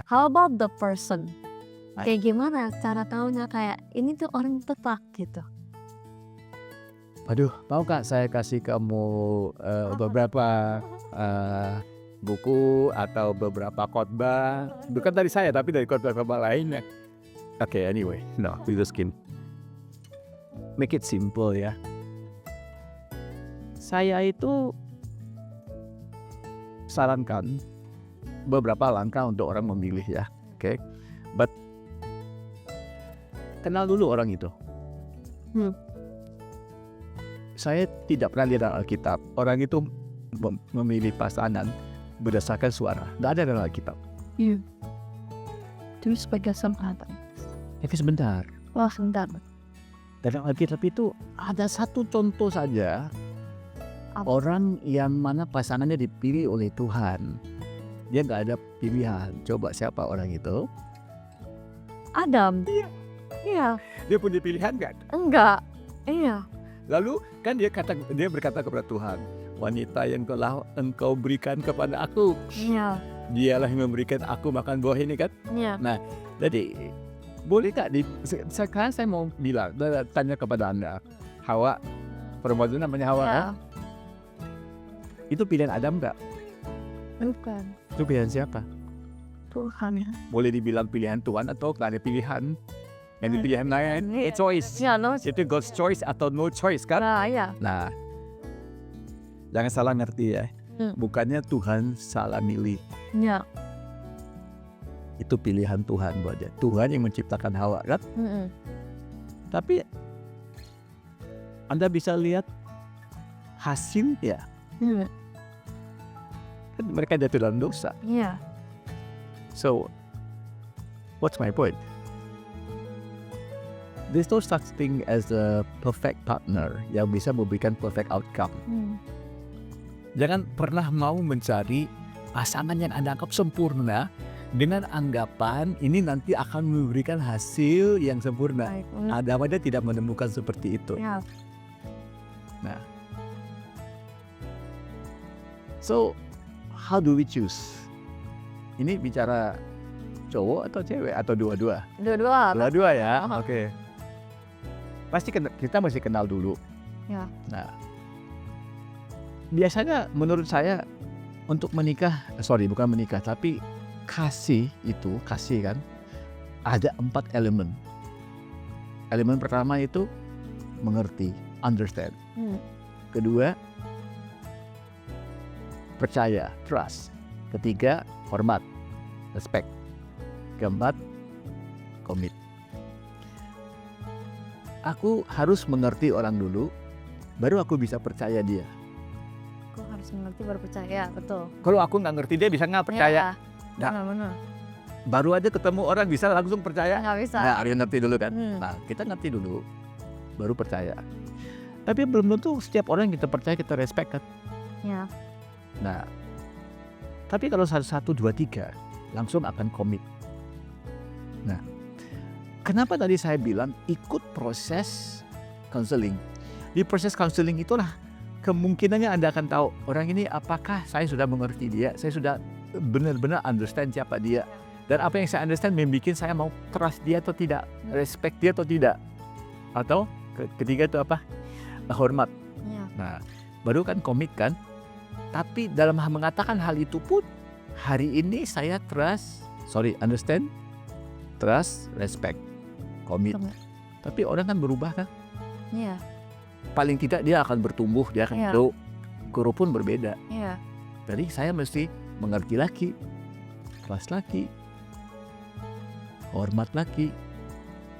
How about the person? Baik. Kayak gimana cara taunya kayak ini tuh orang tepat gitu? Waduh, mau Kak saya kasih kamu beberapa buku atau beberapa khotbah, bukan dari saya tapi dari khotbah-khotbah lainnya. Oke, anyway, no, we just can make it simple ya. Saya itu sarankan beberapa langkah untuk orang memilih ya, oke? But kenal dulu orang itu. Saya tidak pernah lihat dalam Alkitab orang itu memilih pasangan berdasarkan suara. Tidak ada dalam Alkitab. Iya. Terus sebagai kesempatan. Tapi sebentar. Wah, sebentar. Dalam Alkitab itu ada satu contoh saja orang yang mana pasangannya dipilih oleh Tuhan. Dia nggak ada pilihan. Coba siapa orang itu? Adam. Iya. Dia punya pilihan nggak? Enggak. Iya. Lalu kan dia berkata kepada Tuhan, wanita yang telah engkau berikan kepada aku, Iya. dialah yang memberikan aku makan buah ini kan. Iya. Jadi boleh Kak, sekarang saya mau bilang, tanya kepada Anda, Hawa, perempuan itu namanya Hawa kan? Itu pilihan Adam nggak? Bukan. Itu pilihan siapa? Tuhan ya. Boleh dibilang pilihan Tuhan atau nggak ada pilihan? Yang dipilihan lain, choice. Ya, no. Itu God's choice atau no choice kan? Nah, iya. Nah, jangan salah ngerti ya. Bukannya Tuhan salah milih. Iya. Itu pilihan Tuhan buat dia. Tuhan yang menciptakan Hawa kan? Tapi Anda bisa lihat hasilnya. Kan mereka jatuh dalam dosa. Iya. So, what's my point? There's no such thing as a perfect partner yang bisa memberikan perfect outcome. Jangan pernah mau mencari pasangan yang Anda anggap sempurna dengan anggapan ini nanti akan memberikan hasil yang sempurna. Adam aja tidak menemukan seperti itu. Ya. Nah, so how do we choose? Ini bicara cowok atau cewek atau dua-dua? Dua-dua. Dua-dua ya, oke. Pasti kita mesti kenal dulu. Ya. Nah, biasanya menurut saya untuk menikah, bukan menikah, tapi kasih kan, ada 4 elemen. Elemen pertama itu mengerti, understand. Kedua, percaya, trust. Ketiga, hormat, respect. Keempat, commit. Aku harus mengerti orang dulu, baru aku bisa percaya dia. Aku harus mengerti baru percaya, betul. Kalau aku nggak ngerti dia bisa nggak percaya? Benar-benar. Baru aja ketemu orang bisa langsung percaya? Nggak bisa. Nah, harus ngerti dulu kan? Nah, kita ngerti dulu, baru percaya. Tapi belum tentu setiap orang yang kita percaya kita respect kan? Ya. Nah, tapi kalau 1, 2, 3 langsung akan komit. Nah, kenapa tadi saya bilang ikut proses counseling? Di proses counseling itulah kemungkinannya Anda akan tahu orang ini apakah saya sudah mengerti dia, saya sudah benar-benar understand siapa dia, dan apa yang saya understand membuat saya mau trust dia atau tidak, respect dia atau tidak, atau ketiga itu apa? Hormat. Ya. Nah, baru kan komit kan? Tapi dalam mengatakan hal itu pun hari ini saya understand, trust, respect, commit. Tapi orang kan berubah kan? Iya. Paling tidak dia akan bertumbuh, dia akan grow. Grow pun berbeda. Iya. Jadi saya mesti mengerti lagi, trust lagi, hormat lagi.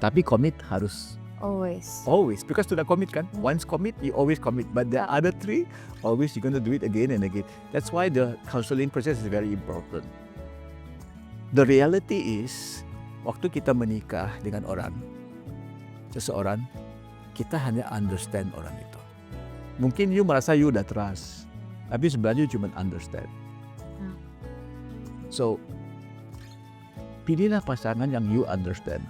Tapi commit harus always, because sudah commit kan. Once commit, you always commit. But the other 3, always you're gonna do it again and again. That's why the counseling process is very important. The reality is, waktu kita menikah dengan seseorang, kita hanya understand orang itu. Mungkin you merasa you udah trust, tapi sebenarnya you cuma understand. So, pilihlah pasangan yang you understand.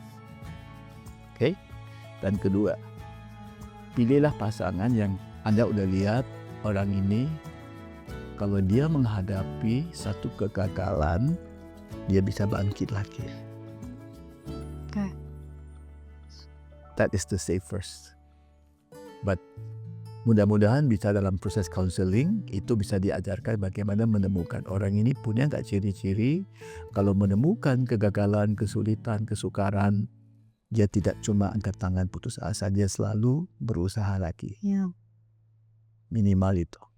Okay? Dan kedua, pilihlah pasangan yang Anda udah lihat orang ini kalau dia menghadapi satu kegagalan, dia bisa bangkit lagi. Oke. That is the safest. But mudah-mudahan bisa dalam proses counseling itu bisa diajarkan bagaimana menemukan orang ini punya nggak ciri-ciri kalau menemukan kegagalan, kesulitan, kesukaran, dia tidak cuma angkat tangan putus asa, dia selalu berusaha lagi. Iya. Minimal itu.